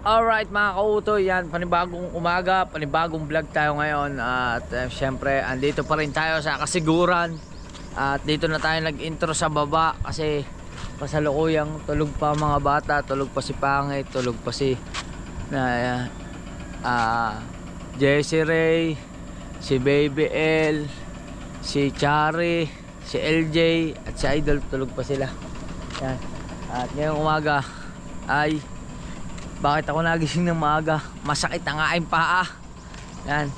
Alright mga kautoy, yan panibagong umaga, panibagong vlog tayo ngayon. At syempre andito pa rin tayo sa Kasiguran. At dito na tayo nag-intro sa baba kasi pasalukuyang tulog pa mga bata. Tulog pa si Pangit, tulog pa si Jessie Ray, si Baby L, si Chari, si LJ at si Idol. Tulog pa sila yan. At ngayong umaga ay bakit ako nagising ng maaga? Masakit ang aking paa. Yan.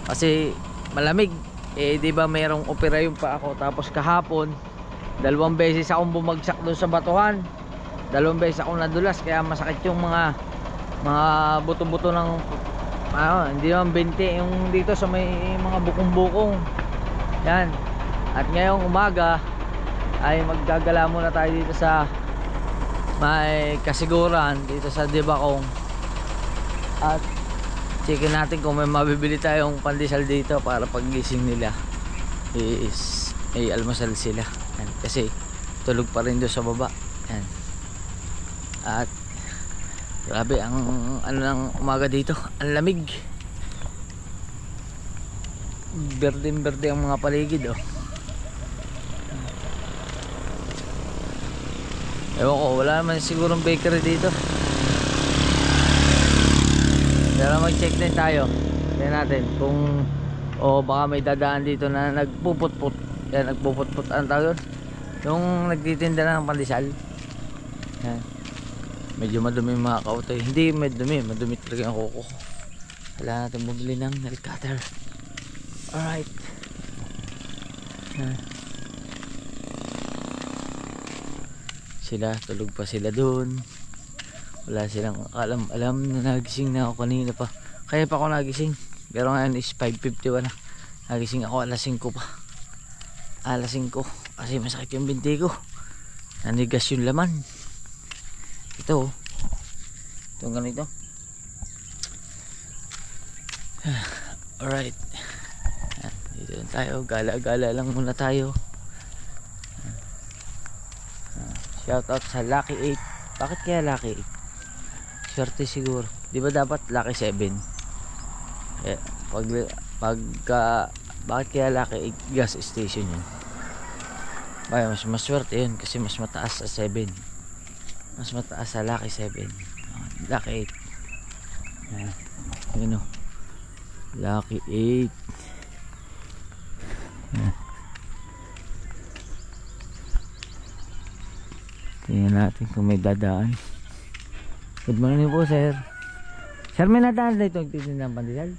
Kasi malamig. Eh di ba mayroong opera yung paa ko. Tapos kahapon, 2 beses akong bumagsak doon sa batuhan. 2 beses akong nadulas. Kaya masakit yung mga buto-buto ng hindi naman 20 yung dito sa may mga bukong-bukong. Yan. At ngayong umaga ay maggagala muna tayo dito sa may Kasiguran dito sa Dibacong. At checkin natin kung may mabibili tayong pandesal dito para paggising nila is ay almusal sila. Yan. Kasi tulog pa rin doon sa baba. Yan. At grabe ang ano ng umaga dito, ang lamig. Berde-berde ang mga paligid oh. Ewan ko, wala naman sigurong bakery dito. Pero mag-check din tayo. Tignan natin kung baka may dadaan dito na nagpuputput. Yan, nagpuputput ang tawag. Yung nagtitinda ng pandesal. Yan. Medyo madumi mga kautoy. Hindi madumi, madumi talaga ang kuko. Kailangan natin bumili ng nail cutter. Alright. Yan. Sila, tulog pa sila doon. Wala silang alam na nagising na ako kanina pa. Kaya pa ako nagising. Pero ngayon is 5:51 na. Nagising ako alas 5 pa. Alas 5 kasi masakit yung binti ko. Nanigas yung laman. Ito itong ganito. Alright, dito lang tayo. Gala-gala lang muna tayo. Shoutout sa Lucky 8. Bakit kaya Lucky 8? Swerte siguro. Di ba dapat Lucky 7? Eh, bakit kaya Lucky 8 gas station yun? Bayo, mas maswerte yun kasi mas mataas sa 7. Mas mataas sa Lucky 7. Lucky 8. Ayan. Yun o. Lucky 8. Ayan. Tingnan natin kung may dadaan. Good morning po sir. Sir, may nadaan na ito nagtitinda ng pandesal?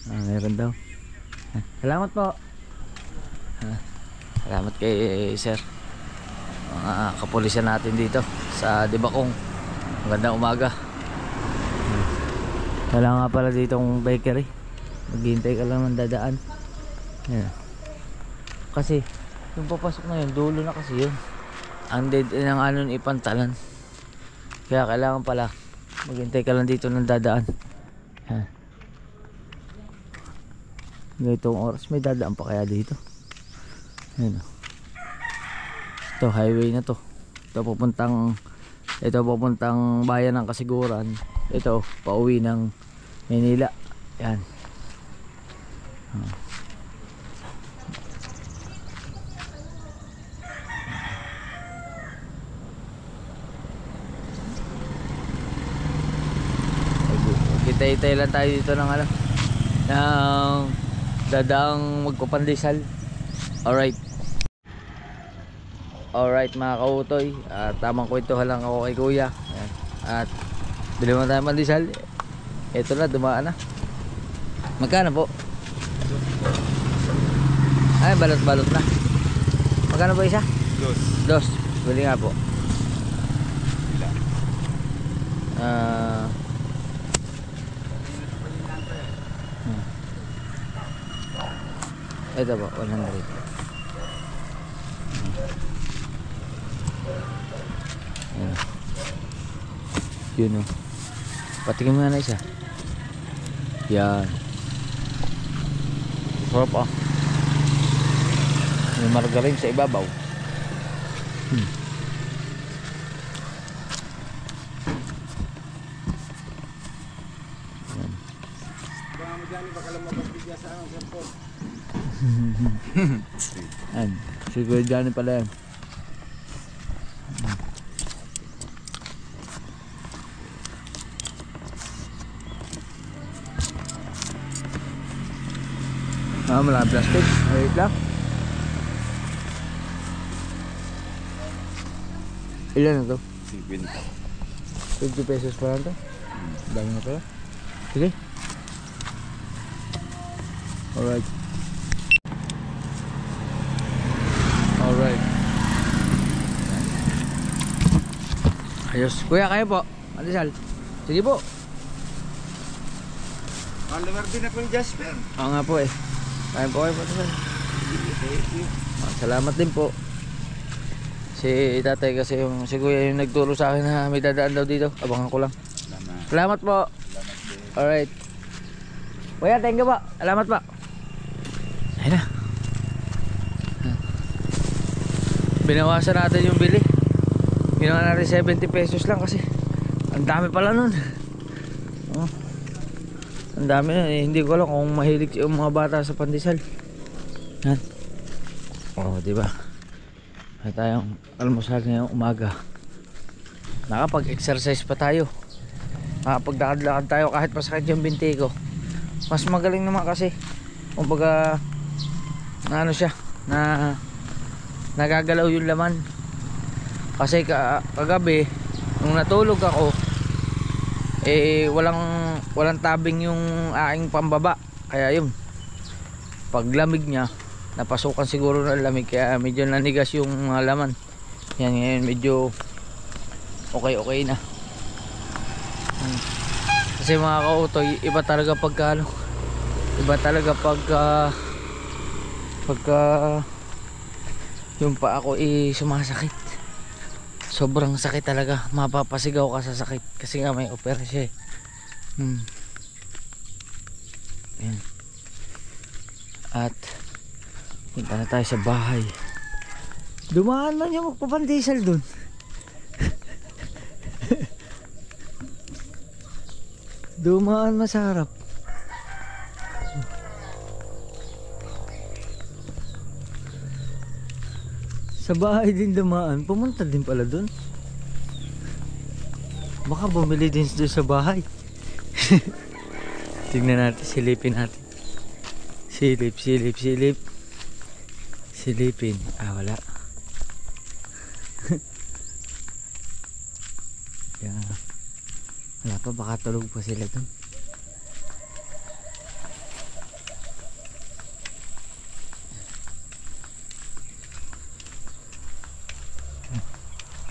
Meron daw. Salamat po. Salamat kay sir. Mga kapulisan natin dito sa Dibacong. Magandang umaga. Wala nga pala ditong bakery. Maghihintay ka lang ng dadaan. Yan. Kasi yung papasok na yun, dulo na kasi yun. Ang dead ng ano ipantalan. Kaya kailangan pala maghintay ka lang dito ng dadaan. Ganitong oras may dadaan pa kaya dito. Ayan. Ito highway na to. Ito papuntang bayan ng Kasiguran. Ito pauwi ng Manila. Yan. Hintay-hintay lang tayo dito ng dadaang magpapandesal. Alright mga kautoy, tamang kwentuhan lang ako kay kuya. Ayan. At bili mo tayo pandesal. Ito na, dumaan na. Magkano po? Ay, balot-balot na. Magkano po isa? Dos. Bili nga po. Ito po, 100. Yun o. Patikin mo na isa. Yan. Sarap ah. May margarine sa ibabaw. Johnny, baka lang mapapigya sa anong cellphone. Yan. Si Kuya Johnny pala yan. Wala plastic. Wait lang. Ilan na to? 50. 50 pesos pa lang to? Dami na pala. Sige. Alright. Alright. Ayos. Kuya, kayo po. Alisal. Sige po. Follower din ako ni Jasper. Oo nga po eh. Kayo po kayo po. Salamat din po. Si tatay kasi yung si kuya yung nagturo sa akin na may dadaan daw dito. Abangan ko lang. Salamat po. Alright. Kuya, thank you po. Salamat po. Ayun na. Binawasan natin yung bili. Ginawa natin 70 pesos lang kasi ang dami pala nun. Oh. Ang dami na eh. Hindi ko alam kung mahilig yung mga bata sa pandesal. Yan. Oh, di ba? May tayong almusal ngayong umaga. Nakapag-exercise pa tayo. Nakapagdakad-lakad tayo kahit masakit yung binti ko. Mas magaling naman kasi. Kumbaga na ano siya, na nagagalaw yung laman. Kasi kagabi nung natulog ako eh walang tabing yung aking pambaba. Kaya yun, paglamig niya napasukan siguro ng lamig kaya medyo nanigas yung mga laman. Yan ngayon medyo okay na. Kasi mga kautoy, iba talaga pagka ano, iba talaga pagka yung pa ako sumasakit. Sobrang sakit talaga, mapapasigaw ka sa sakit kasi nga may operasyon. Yan. At punta na tayo sa bahay. Dumaan man yung magpapandesal dun. Dumaan masarap. Sa bahay din dumaan. Pumunta din pala dun. Baka bumili din doon sa bahay. Tignan natin, silipin natin. Silip. Silipin. Wala. Yan. Wala pa, baka tulog pa sila dun.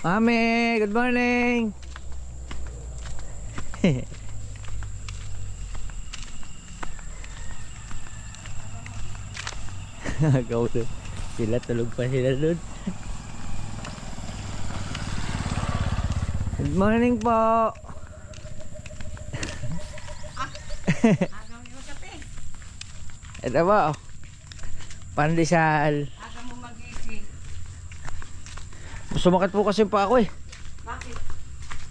Mami, good morning. Sila tulog pa sila dun. Good morning po. Ito ba? Pandesal. Sumakit po kasi pa ako eh. Bakit?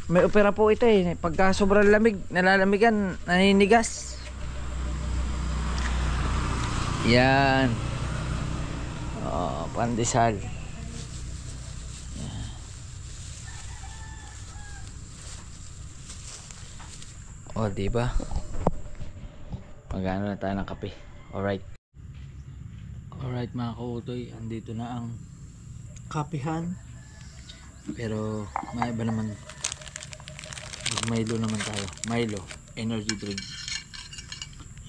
May opera po ito eh. Pagka sobrang lamig, nalalamigan, naninigas. Yan. Oh, pandesal. Yan. Oh, diba? Magano na tayo ng kape. Alright. Alright mga kautoy, andito na ang kapihan. Pero may iba naman. Milo naman tayo. Milo energy drink.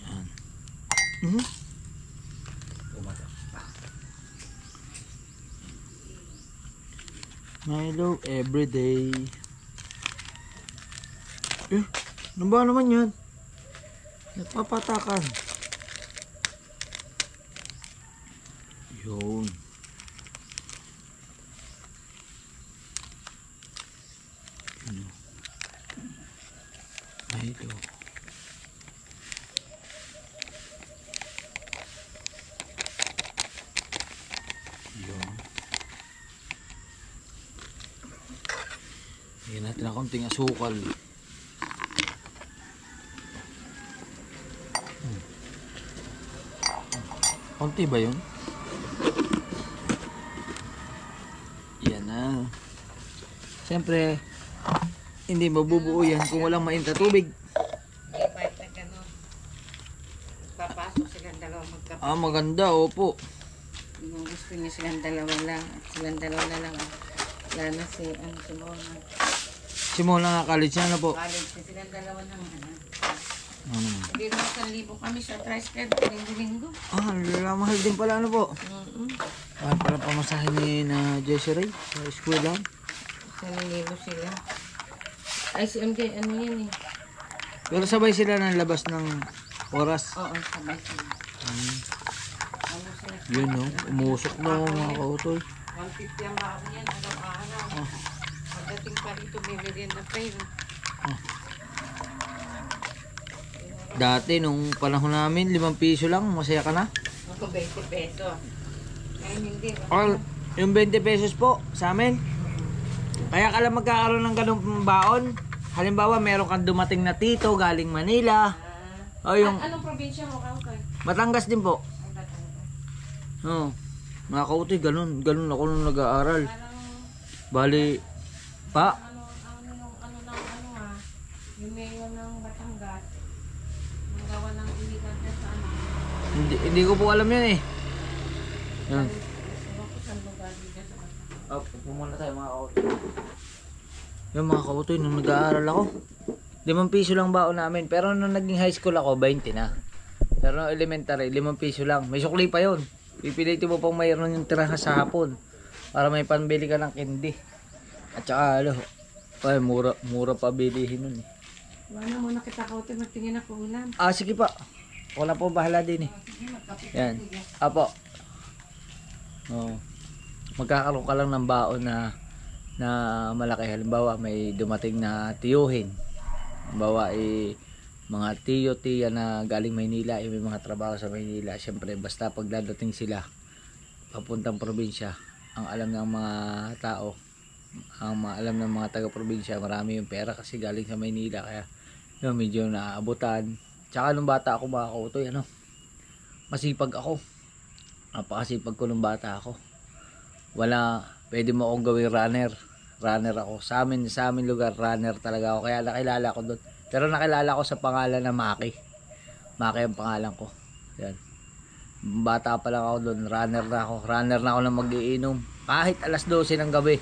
Yan. Milo everyday. Ano ba naman yan? Nagpapatakan. Yun. Ano? Milo. Yun. Lagyan natin ng konting asukal. Konti ba yun? Yan na. Siyempre, hindi mabubuo yan kung walang mainit na tubig. Kahit na gano'n. Papasok silang dalawa magkapit. Ah, maganda, opo. Kung gusto niya silang dalawa lang. At silang dalawa na lang. Wala na si Mona. Simula nga college na po. College na silang dalawa naman. Ano naman? Hindi na 1,000 kami sa tricycle. Linggo-linggo. Ah, mahal din pala ano po. Mm-hmm. Ah, pala pamasahin ni na Jessie Ray sa school lang. 1,000 sila. Ay, si MJ, ano yan eh? Pero sabay sila ng labas ng oras. Oo, sabay sila. Ano sila? Yun no, umusok na mga kautoy. 150 ang baon yan, araw-araw. Pagdating pa rito, bibigyan na tayo. Dati nung panahon namin, 5 piso lang, masaya ka na. Ako 20 peso. Ngayon hindi. Or, yung 20 pesos po sa amin. Kaya ka lang magkakaroon ng ganung baon. Halimbawa, meron kang dumating na tito galing Manila. O yung Anong probinsya mo, Kautoy? Batangas din po. Ay, Batangas. Oo. Mga kautoy, ganun ako nung nag-aaral. Parang, Bali, pa, yung mayor ng Batangas, magawa ng iligan na sa ano. hindi ko po alam yun eh. Yan. Ewan ko saan lugar dito sa Batangas. Oh, pumuna tayo mga kautoy. Yung mga kautoy, nung nag-aaral ako, 5 piso lang baon namin. Pero nung naging high school ako, 20 na. Pero nung elementary, 5 piso lang. May sukli pa yun. Pipilitin mo pang mayroon yung tirahan sa hapon. Para may panbili ka ng candy. At saka, ay, mura pa bilihin nun eh. Wala muna kita, Kautoy, magtingin ako ulam. Ah, sige pa. Wala po bahala din eh. Sige, magkapit. Yan. Apo. Oh. Magkakaroon ka lang ng baon na malaki. Halimbawa, may dumating na tiyuhin. Halimbawa, mga tiya na galing Maynila, may mga trabaho sa Maynila. Siyempre, basta pag dadating sila, papuntang probinsya, ang alam ng mga tao, alam ng mga taga-probinsya, marami yung pera kasi galing sa Maynila. Kaya, yun, medyo naaabutan. Tsaka nung bata ako mga kautoy, masipag ako. Napakasipag ko nung bata ako. Pwede mo akong gawing runner ako. Sa amin lugar, runner talaga ako. Kaya nakilala ko doon. Pero nakilala ko sa pangalan na Maki. Maki ang pangalan ko. Yan. Bata pa lang ako doon, runner na ako. Runner na ako na mag-iinom. Kahit alas 12 ng gabi,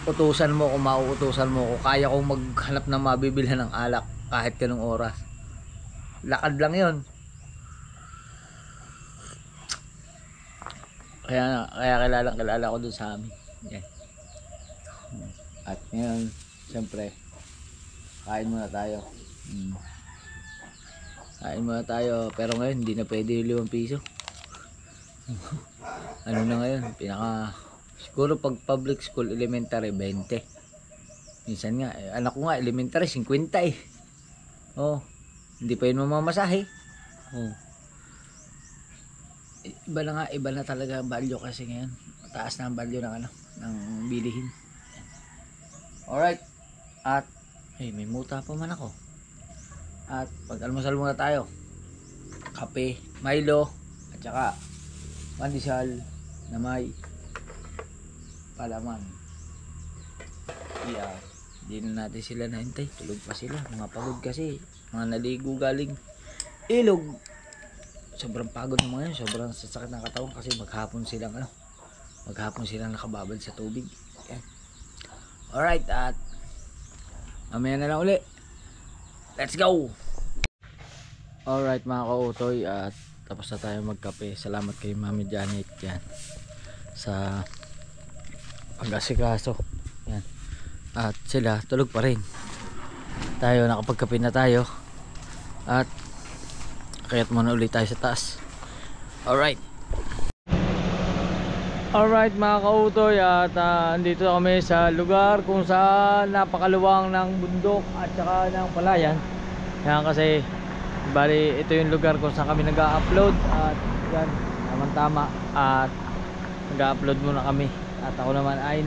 utusan mo ko, mauutusan mo ko. Kaya kong maghanap ng mabibilhan ng alak kahit kanong oras. Lakad lang yon. Kaya kilala ko doon sa amin. Yan. At ngayon, siyempre, kain muna tayo. Kain muna tayo. Pero ngayon, hindi na pwede yung 5 piso. Ano na ngayon? Siguro pag public school, elementary, 20. Minsan nga, anak ko nga, elementary, 50 eh. Oh, hindi pa yun mamamasahe. Oh. Iba na talaga ang value kasi ngayon. Mataas na ang value ng bilihin. Alright. At may muta pa man ako. At pag-almusal muna tayo. Kape, Milo, at saka pandesal na may palaman. Yeah. Hindi na natin sila nahintay. Tulog pa sila. Mga pagod kasi. Mga naligo galing ilog. Sobrang pagod ng mga yun. Sobrang sasakit ng katawan kasi maghapon silang nakababad sa tubig. Yan. Alright, at mamaya na lang uli. Let's go! Alright mga kautoy, at tapos na tayo magkape. Salamat kay Mami Janet yan sa pag-asikaso. Yan. At sila tulog pa rin. Tayo nakapagkape na tayo. At kaya't muna ulit tayo sa taas. Alright. Alright mga kautoy, at andito kami sa lugar kung saan napakaluwang ng bundok at saka ng palayan. Yan kasi bali ito yung lugar kung saan kami nag-upload. At yan, tama at nag-upload muna kami. At ako naman ay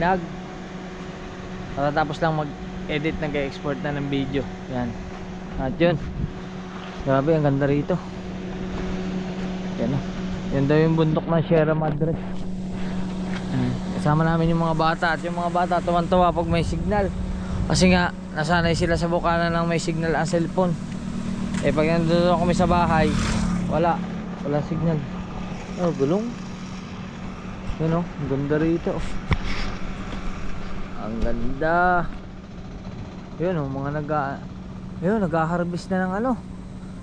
tapos lang mag-edit, nag-export na ng video. Yan. At yun, grabe ang ganda rito. Yan o. Yan daw yung bundok ng Sierra Madre. Kasama namin yung mga bata. At yung mga bata tuwan-tuwa pag may signal. Kasi nga nasanay sila sa bukana ng may signal ang cellphone. Eh pag nandun kami sa bahay, wala signal. Oh, gulong. Yun oh, ang ganda rito. Ang ganda. Yun oh, mga nag-harvest na ng ano.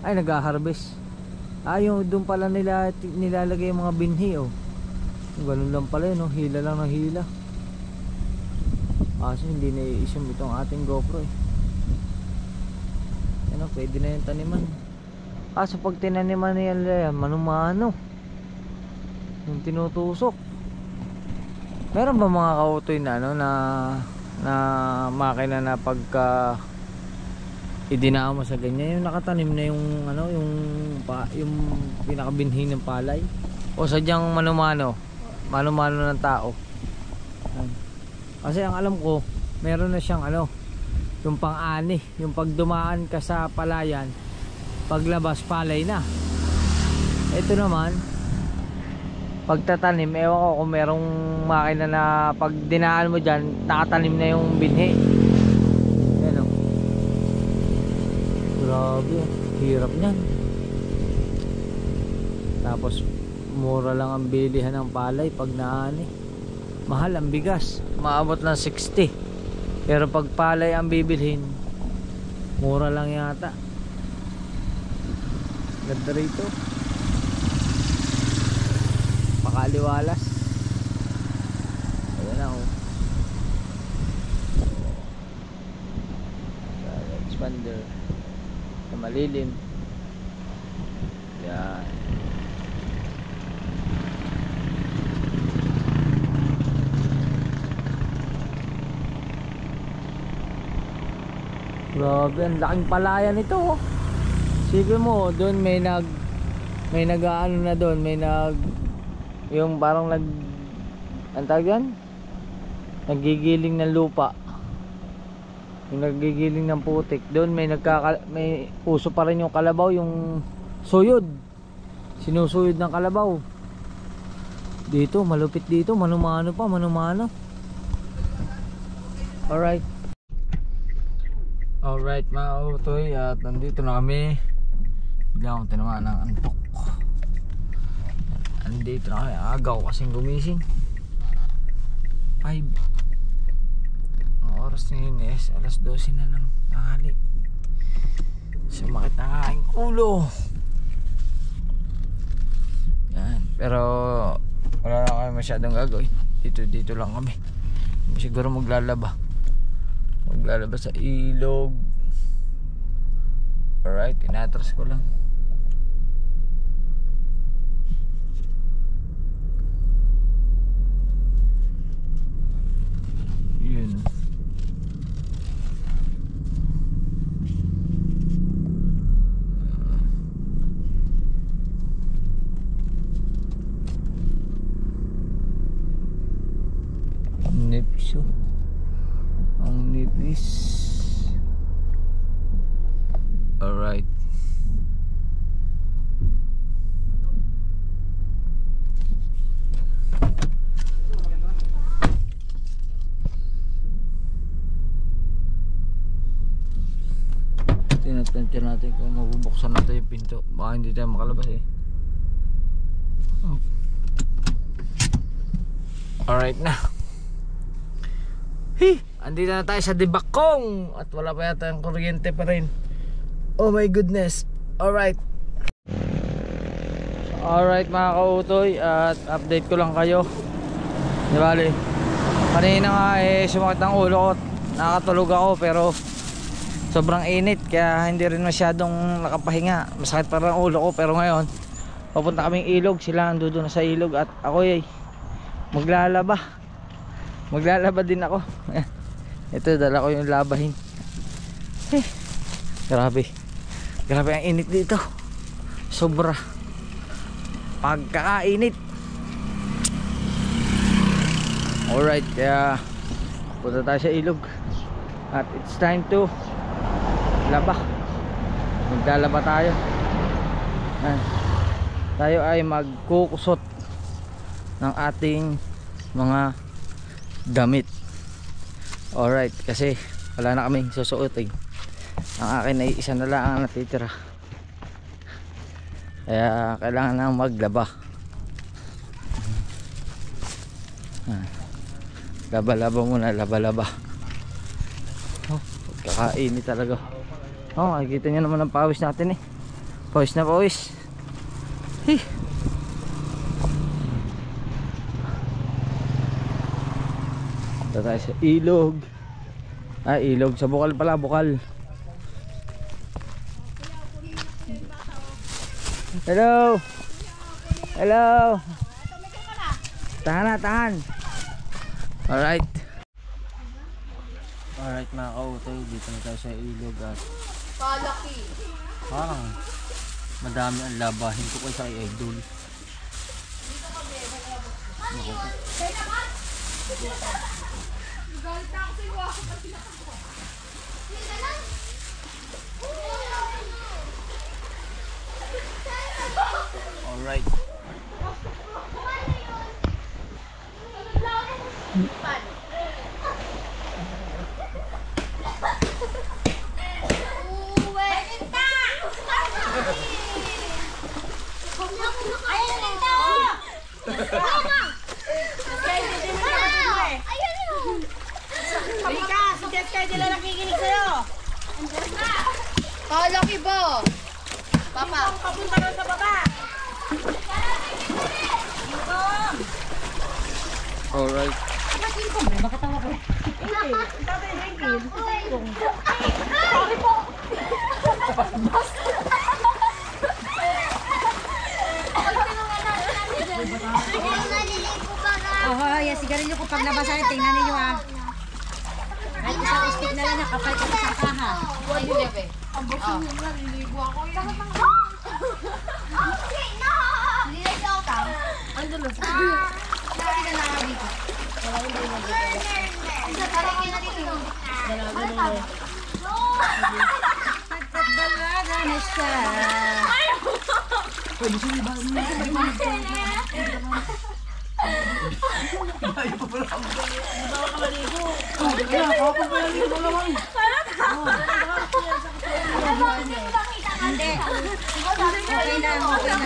Ay, nag-harvest. Yung doon pala nilalagay yung mga binhi oh. Ganun lang pala yun oh, hila lang ng hila. Kasi hindi na-i-isum itong ating GoPro eh. Ano, pwede na yung taniman. Kaso pag tinaniman niya mano-mano yung tinutusok. Meron ba mga kautoy na ano na makina na pagka idinaan mo sa ganyan yung nakatanim na yung ano yung pinakabinhi ng palay o sadyang mano-mano ng tao? Kasi ang alam ko meron na siyang ano yung pang-ani, yung pag dumaan ka sa palayan paglabas palay na. Ito naman pagtatanim, ewan ko kung merong makina na pag dinaan mo dyan nakatanim na yung binhi. Yan o, grabe, hirap nyan. Tapos mura lang ang bilihan ng palay pag naani. Mahal ang bigas, maabot ng 60. Pero pag palay ang bibilhin, mura lang yata. Ganda rito, pakaliwalas. Ayan na oh, expander na malilim. Yan. Grabe, ang laking palayan ito oh. Sipin mo, doon may nag-ano na doon, yung parang ang tawag yan? Nagigiling ng lupa. Yung nagigiling ng putik. Doon may uso pa rin yung kalabaw, yung suyod. Sinusuyod ng kalabaw. Dito, malupit dito, mano-mano pa, mano-mano. Alright. Alright mga utoy, at nandito na kami. Bigla akong tinamaan ng antok. Nandito na kami, agaw kasing gumising. 5. Ang oras na yun is alas 12 na ng tanghali. Sumakit ang aking ulo. Yan, pero wala na kami masyadong gagawin. Dito lang kami. Siguro maglalaba sa ilog. Alright, inatras ko lang. Yun. Nipso. Ang nipis. Alright. Tinatantya natin kung mabubuksan natin yung pinto. Baka hindi tayo makalabas eh. Alright na. Andito na tayo sa Dibakong. At wala pa yata ang kuryente pa rin. Oh my goodness. Alright. Alright mga kautoy, at update ko lang kayo. Di bali, kanina nga sumakit ang ulo ko. Nakatulog ako pero sobrang init kaya hindi rin masyadong nakapahinga. Masakit pa rin ang ulo ko. Pero ngayon papunta kaming ilog. Sila nandoon na sa ilog at ako maglalaba din ako. Ito, dala ko yung labahin. Grabe ang init dito, sobra pagkakainit. Alright, kaya punta tayo sa ilog at it's time to maglalaba tayo. tayo ay magkukusot ng ating mga damit. Alright, kasi wala na kaming susuotin. Ang akin ay isa na lang ang natitira, kaya kailangan na maglaba. Laba-laba muna, laba-laba. Kakainit talaga. Makikita nyo naman ang pawis natin eh. Pawis na pawis. Punta tayo sa ilog. Ilog sa bukal pala, bukal. Hello. Hello. Tahan na, tahan. Alright. Alright mga kautoy, dito na tayo sa ilog at Kalaki. parang madami ang labahin ko kay sa idol. Alright. Kalaki ba? Papa. Papunta na sa baba. Alright. Bakit tawa ko? Yes, sigarilyo ko pag nabasahin, tingnan ninyo ah. Kahit isang stick na lang nakapal ko sa kaha. Buwan yung bebe. Ang busin mo na, liligo ako yun. Okay, no! Hindi na siya ako tao. Ano na? Sorry ka na nga dito. Sarangin na dito. Pagkabalaga na siya. Hindi. Okay lang, okay lang.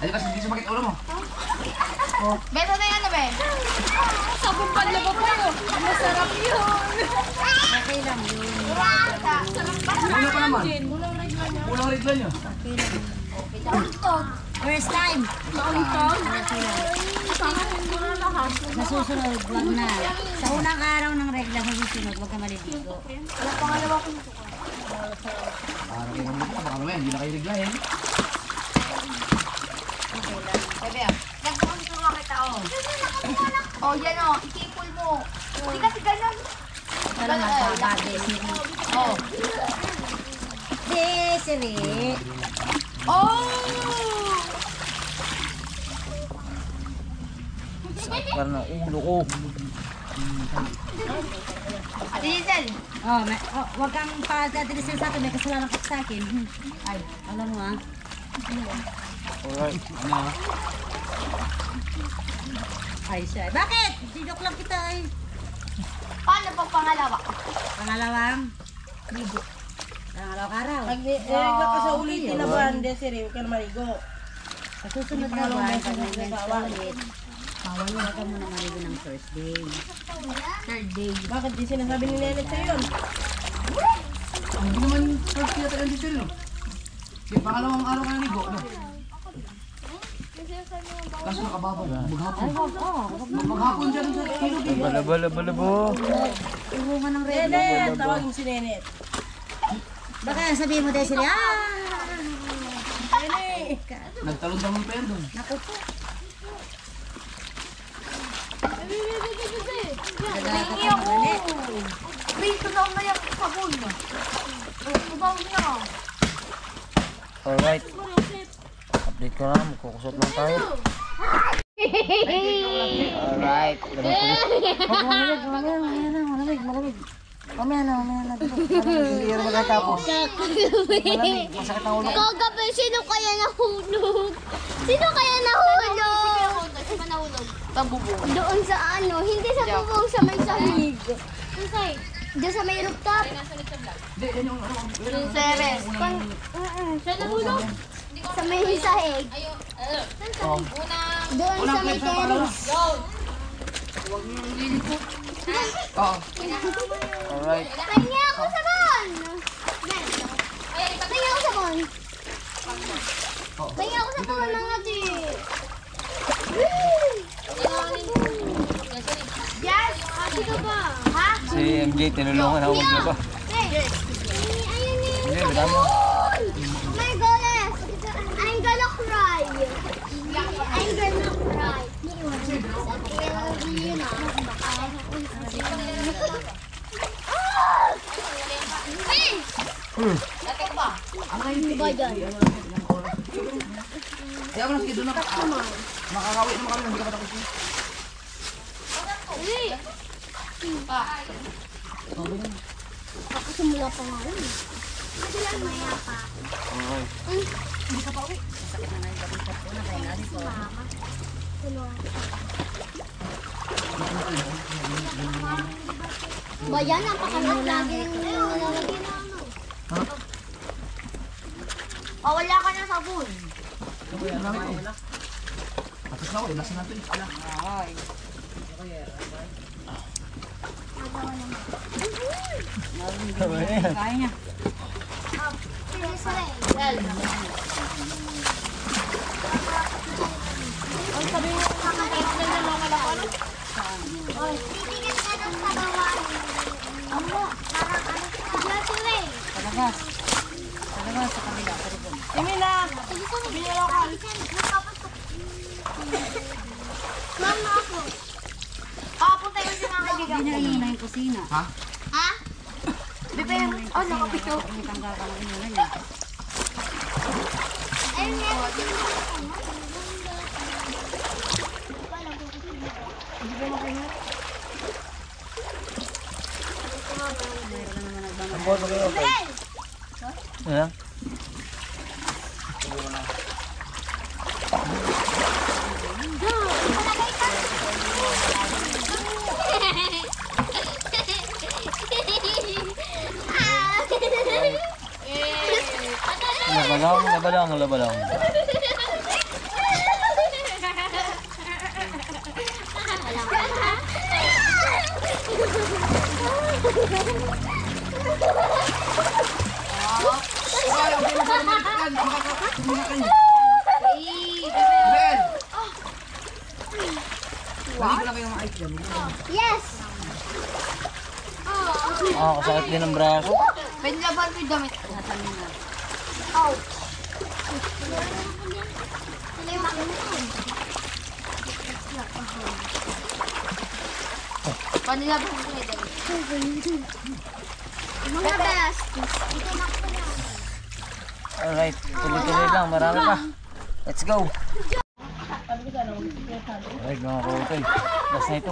Ano kasi hindi sumakit ulo mo? Beto na yan, be. Sabong panlaba po. Masarap yun. Okay lang yun. Ulo pa naman. Ulo regla nyo. First time. Okay lang. Sa susunod, wag na. Sa unang araw ng regla sa susunod, wag ka maliligo. Parang kayo naman baka mamaya, hindi na kayo regla eh. Okay lang. Bebe, nagpapagturo kita, oh. Oh, yan, oh. Ikipul mo. Hindi kasi ganun. Para magpapagay. Oh. Desiree. Oh! Parang ulo ko. Ate Diesel. Wag kang pa-dadilisil sa akin. May kasalanan ka sa akin. Ay, alam mo ah. Alright. Ay, siya. Bakit? Dinok lang kita ay. Paano pag pangalawa? Pangalawang ligo. Pangalawang araw. Nag-regla ka sa ulitin na buwan, Desiree, huwag ka na maligo. Sa susunod na buwan, pag nag-menstrual ulit, wag ka muna maligo ng first day. Third day. Bakit di sinasabi ni Nenet sa'yo yun? Hindi naman first year tayo dito no? Kaya pangalawang araw ka naligo. No? Kaso nakababaw, maghapon. Maghapon dyan sa ilog eh. Balabo. Urungan ng regla. Nenet, tawagin si Nenet. Baka sabihin mo dahil sila, Nagtalon-talon pa yan doon. naku po. Hindi ako. Prito daw na yung sabon. Tubaw niya. Alright. Update ko lang, magkukusot lang tayo. Alright. Malamig. Mamaya na. Hindi rin magkatapos. Malamig, masakit ang ulo. Kagabi, sino kaya nahulog? Sino kaya nahulog? Saan ba nahulog? Sa bubong. Doon sa ano, hindi sa bubong, sa may sahig. Doon sa may rooftop. Yung Ceres. Saan nahulog? Sa may sahig. Doon sa may terrace. Oo. Alright. Kaya ako sa bon! Kaya ako sa bon! Kaya ako sa bon mga di! Yes! Kasi ka ba? Ha? Si MJ, tinulungan ako maglaba. Ayun eh! Hindi, madami. Oh my goodness! I'm gonna cry! I'm gonna cry! Yun ah. Ano ba dyan? Kaya mo lang sige doon na. Makakawi naman kami, hindi ka patapos yun. Nakasimula pa nga rin. Maya pa. Hindi ka pa uwi. Ba yan, napakalat lagi yung nilalagyan na ano. Oh, wala ka na sabon. Tapos na ako, ilasin natin. Kaya niya. Titigil ka doon sa bawah. Amo, parang ano sa sila eh. Palabas. Palabas sa kabila. Sa likod. Mama ako. Punta yun si mga kaibigan Hindi ko. niya iuna yung kusina. Ha? Ha? Bebe, oh, nakapito. Ang tanggal ka ng iuna niya. Ayun nga. Ang boto kayo, okay? Ano? Labalang. Ay, okay na sa mga yan. Makakatumina kayo. Ben! Balik ko lang kayo mga ice cream. Yes! Kasakit din ang braso. Pwede laban ko yung damit. Oh. Pwede laban ko yung damit. Mga best. Alright, tuloy-tuloy lang. Marami pa. Let's go. Alright mga kautoy. Last na ito.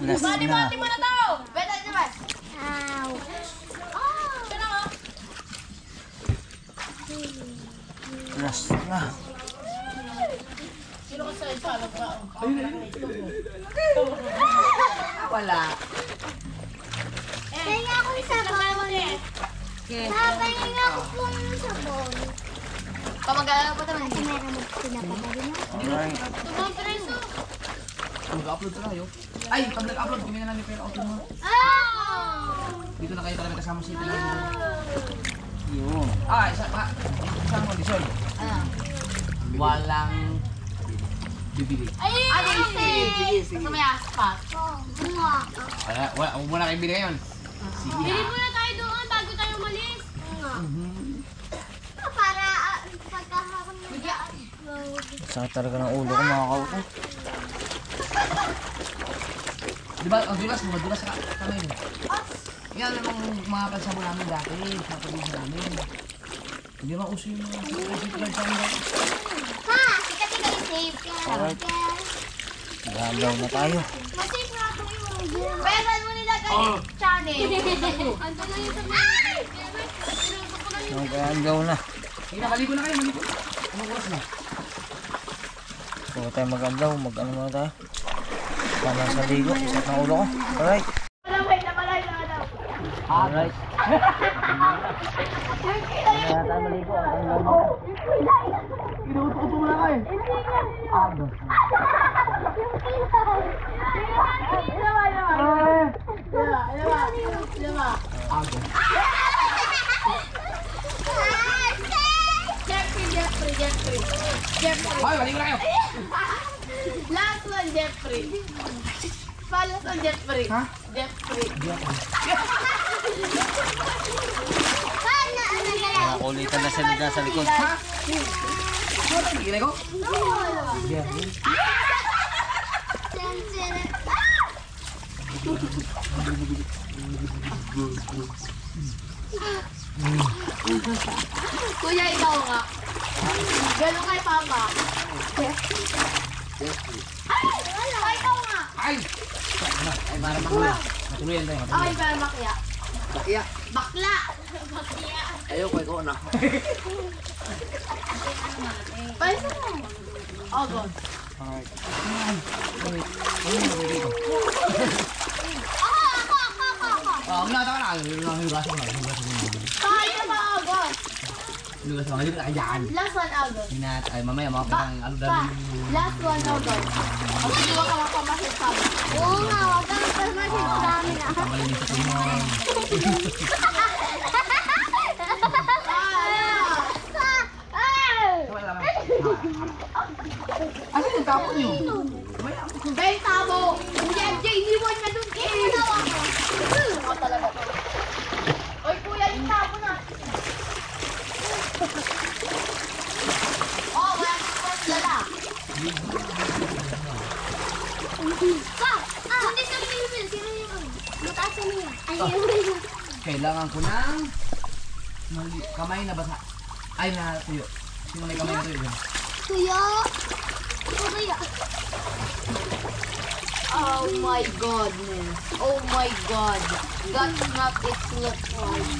Last na. Mo na daw! Beta naman! Ow. Last na. Wala. Kaya ako yung sabon. Papahinga ko po ng sabon. Pamag-alala pa naman. Kasi meron mo pinapagaling mo. Alright. Mag-upload na kayo. Ay, pag nag-upload, kami na lang yung pera-upload mo. Dito na kayo talaga kasama si Tina. Yun. Isa mo, Disoy. Walang bibili. Ano yung sige. Basta may aspat. Huwag mo na kayo bili ngayon. Sige. Bili muna tayo doon bago tayo umalis. Para pagkahapon mo Sakit talaga ng ulo ko mga kautoy. Di ba, ang dulas, madulas ka kami. Yan ang mga pansabo namin dati, sa pag-isa namin. Hindi naman uso yung secret sa amin. Ha! Kasi kayo safe ka. Alright. Galaw na tayo. Masafe nga ito yung Besan mo nilagay yung channel. Mag-agaw na. Sige na, maligo na kayo, maligo. Anong oras na? Huwag tayo mag-agaw. Mag-ano muna tayo. Paano sa ligo. Isat ng ulo ko. Alright. Alright. Kaya tayo maligo. Inuuto mo na kayo. Jeffrey. Ay, maligo na kayo. Last one, Jeffrey. Last one, Jeffrey. Ha? Jeffrey. Nakulitan na sila dyan sa likod. Ha? Sige na ko. Kuya, ikaw nga. Gano'n kay Papa? Ay, ikaw nga. Ay! Ay, para makula. Matuluyan tayo. Ay, para makya. Bakya. Bakla. Ayoko, ikaw na. Paisa mo. Oh, God. Alright. Oh, muna tayo na. Hinugasan mo. Kaya ba, God? Hinugasan mo. Halip na kayaan. Last one, August. Hinat. Ay, mamaya mga kitang ano Pa, dami. last one, August. Huwag hindi ka mapamasid sa amin. Oo nga, huwag kang pagmasid sa amin ah. Kamalinis sa tulong. Asan yung tapo niyo? Benta mo! Kuya MJ, iniwan na dun eh! Ako talaga to. Oy, kuya, yung tapo na! Oh, wala ka dala. Hindi sa Philippines, sino yung mataas na niya? Ayun. Kailangan ko ng kamay na basa. Ay, na tuyo. Sino may kamay na tuyo? Kuya. Kuya. Oh my goodness. Oh my God. That's not it look like.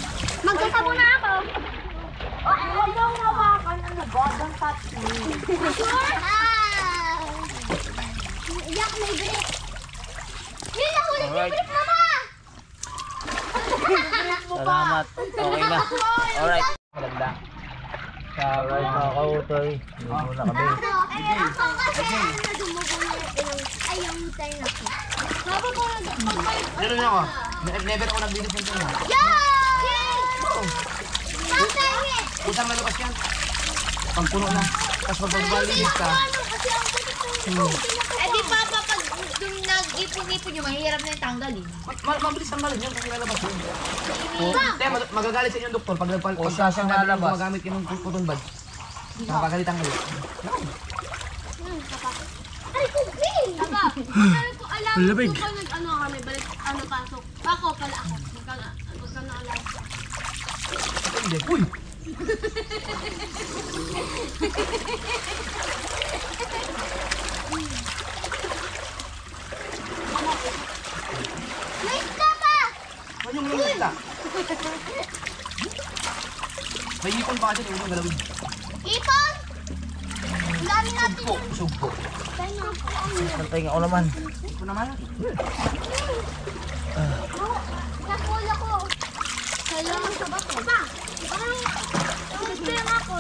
Magkasabo na ako. Oh, huwag daw hawakan. Ano, God, don't touch me. Ah! Yak, may break. Yun, nahulog yung Alright. break, mama! Salamat. Okay na. Alright. Maganda. Alright mga kautoy. Ligo na kami. Ako kasi nadumugo na ayaw tayo na ko. Baba ko na Meron na ako. Never ako nag-video sa ito. Tatangit! Isang malukas yan. Pag puno na. Tapos magbalinis ka. Eh di papa, pag yung nag-ipon-ipon nyo, mahirap na yung tanggal eh. Mabilis ang malig yun kasi lalabas yun. Magagalit sa inyo yung doktor pag O siya siyang lalabas. gumagamit kayo ng cotton bud. Napagalitan kayo. Ay, kubing! Papa, hindi ko alam kung pa nag-ano kami, balik, ano, pasok. Ako pala ako. Huwag ka na alam. Hindi. Uy! Wait ka pa! Ano yung lalabas na? May ipon pa kasi yung galawin. Ipon! Ang dami natin Sugpo. Sugpo. Pantay nga ako naman. Ipon naman. Nakul ako. Kailangan sa bato. Pa! Parang... Parang ako.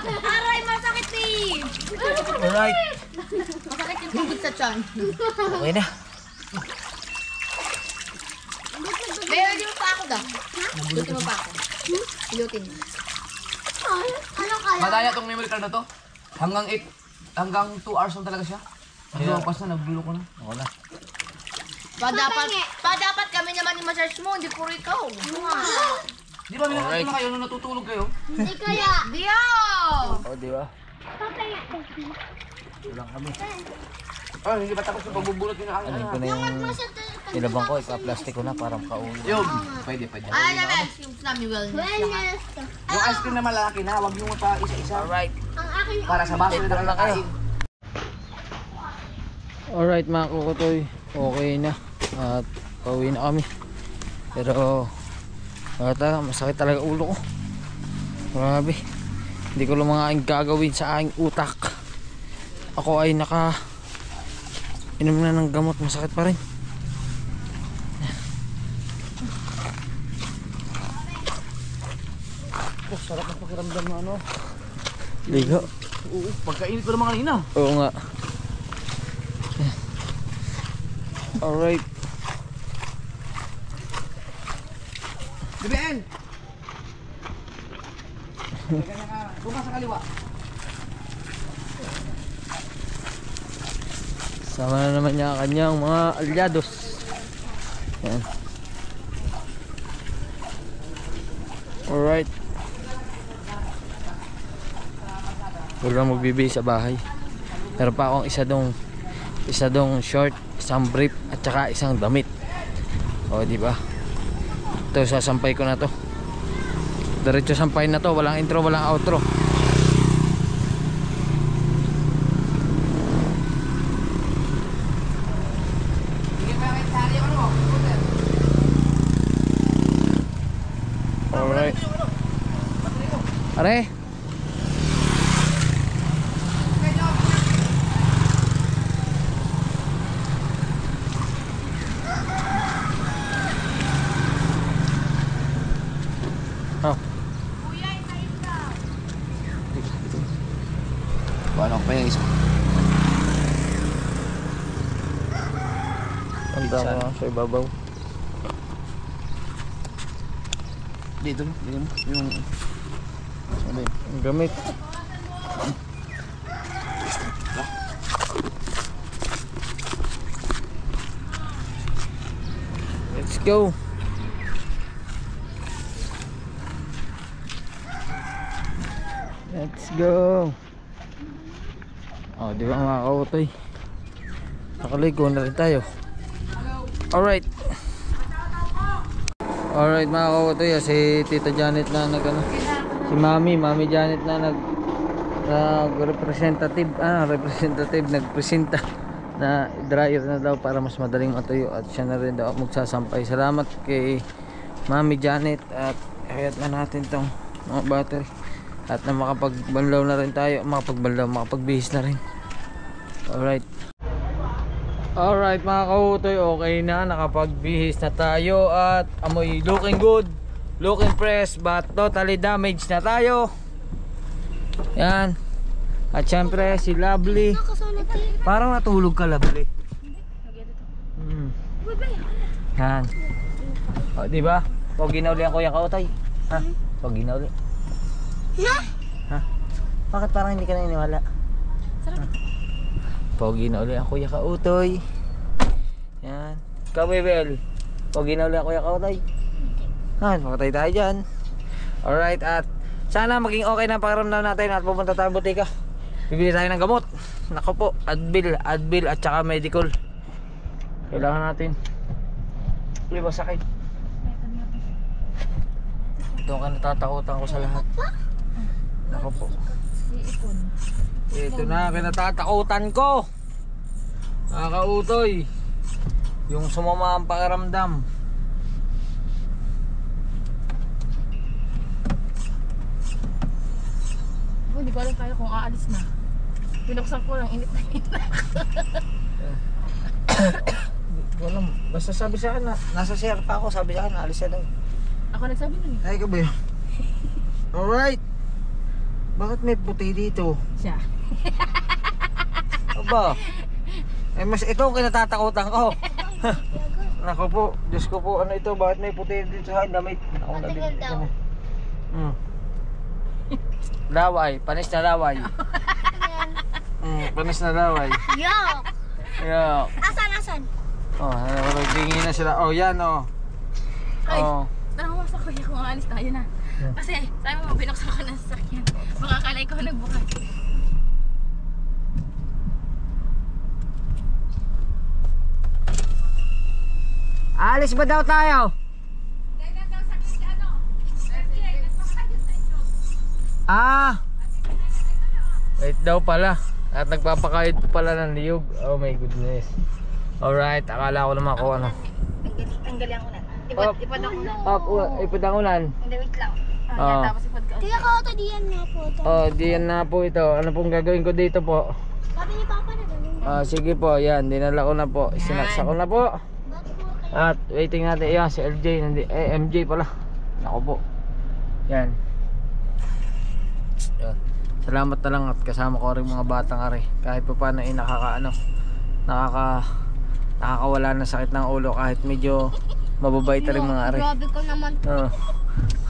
Aray, masakit eh! Alright. Masakit yung tubig sa tiyan. Okay na. Pero di mo pa ako daw. Hilutin mo pa ako. Hilutin mo. Ano kaya? Madaya tong memory card na to. Hanggang 2 hours lang talaga siya. Nagluwapas na, nagdulo ko na. Ako na. Dapat kami naman yung ma-search mo, hindi puro ikaw. Di ba minatulog na kayo nung natutulog kayo? Hindi kaya. Dio! O, di ba? Papaya. Kulang kami. Oh, hindi pa tapos yung pagbubulot yung nakakita. Alin ko na yung nilabang ko. Ika-plastic ko na parang kaulo. Yung, pwede. Ay, naman, yung Sammy Wellness. Wellness. Yung ice cream na malaki na, huwag yung pa isa-isa. Alright. Ang akin Para sa baso na Lang kayo. nakakain. Alright mga kukutoy, okay na at pauwi na kami. Pero masakit talaga ulo ko. Grabe, hindi ko lang mga gagawin sa aking utak. Ako ay inom na ng gamot, masakit pa rin. Oh, sarap ng pakiramdam na ano. Ligo. Oo, pagkainit ko naman kanina. Oo nga. Alright. BBL! Doon ka sa kaliwa. Sama na naman niya kanyang mga alyados. Yan. Alright. Wala magbibigay sa bahay. Meron pa akong isa dong short, isang brief at saka isang damit. O di ba? Ito sasampay ko na to. Diretso sampay na to, walang intro, walang outro. Alright. Are? Oh. Paano ko pa yung isa? Tanda ko lang sa ibabaw. Dito, yung ano yun? Ang gamit. Let's go. Let's go. Oh, di ba mga kautoy? Nakaligo na rin tayo. Alright. Alright mga kautoy, si Tita Janet na si Mami Janet na representative nagpresenta na dryer na daw para mas madaling matuyo at siya na rin daw magsasampay. Salamat kay Mami Janet at hayat na natin tong mga battery at na makapagbanlaw na rin tayo, makapagbihis na rin. Alright mga kautoy, okay na, nakapagbihis na tayo at amoy looking good, looking fresh, but totally damaged na tayo. Yan. At syempre si Lovely, parang natulog ka Lovely. Yan. O diba, pogi na uli ang kuya kautoy. Ha? Pogi na uli. Ha? Bakit parang hindi ka na iniwala? Pogi na uli ang kuya kautoy. Yan. Ikaw Bebel, pogi na uli ang kuya kautoy. Makatay tayo dyan. Alright, at sana maging okay na pakiramdam natin at pupunta tayo butika. Bibili tayo ng gamot. Nako po, Advil at saka medical. Kailangan natin. Hindi ba sakit? Ito ka natatakutan ko sa lahat. Nako po. Ito na kinatatakutan ko. Nakakautoy. Yung sumama ang pakiramdam. Hindi ko alam kaya kung aalis na. Pinuksan ko lang, init na init. Hindi ko alam. Basta sabi sa akin na nasa share pa ako. Sabi sa akin na alis na daw. Ako nagsabi nun eh. Ay ka ba yun? Alright. Bakit may puti dito? Siya. Aba. Eh mas ito ang kinatatakutan ko. Nako po, Diyos ko po, ano ito? Bakit may puti dito sa damit? Ako na din ito. Laway, panis na laway. Panis na laway. Yuck! Yo. Asan? Oh, nagtingin na sila. Oh, yan oh. Ay, Oh. tanawa sa kuya kung aalis tayo na. Kasi sabi mo, binuksan ko ng sasakyan. Makakalay ko nagbukas. Alis ba daw tayo? Ah. Wait daw pala. At nagpapakayod pa pala ng liyog. Oh my goodness. Alright, akala ko naman kung ano. Tanggalin ko na. Up. Ipad ako na. Up, ipadangunan. Hindi, wait lang. Oh. Tapos ipad ka. Kaya ka ito diyan nga po. Oh, diyan na po ito. Ano pong gagawin ko dito po? Sabi ni Papa na ganun. Sige po, yan. Dinala ko na po. Sinaksa ko na po. At waiting natin. Yan, si LJ. MJ pala. Ako po. Yan. Yan. Salamat na lang at kasama ko rin mga batang ari. Kahit pa paano nakakawala ng sakit ng ulo kahit medyo mababait rin mga ari. Grabe ko naman.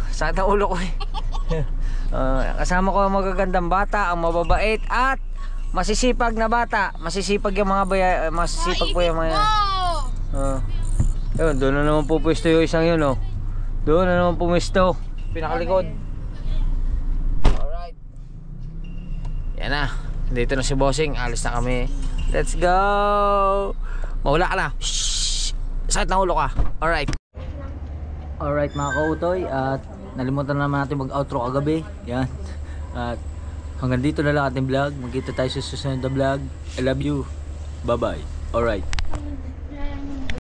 Sakit ng ulo ko eh. Kasama ko ang magagandang bata, ang mababait at masisipag na bata. Masisipag yung mga masisipag po yung mga yun, doon na naman po pwesto yung isang yun oh. Doon na naman pumwesto. Pinakalikod. Alright. Yan na. Dito na si Bossing. Alis na kami. Let's go. Mawala ka na. Shhh. Sakit ng ulo ka. Alright. Alright mga kautoy. At nalimutan na naman natin mag-outro kagabi. Yan. At hanggang dito na lang ating vlog. Magkita tayo sa susunod na vlog. I love you. Bye bye. Alright.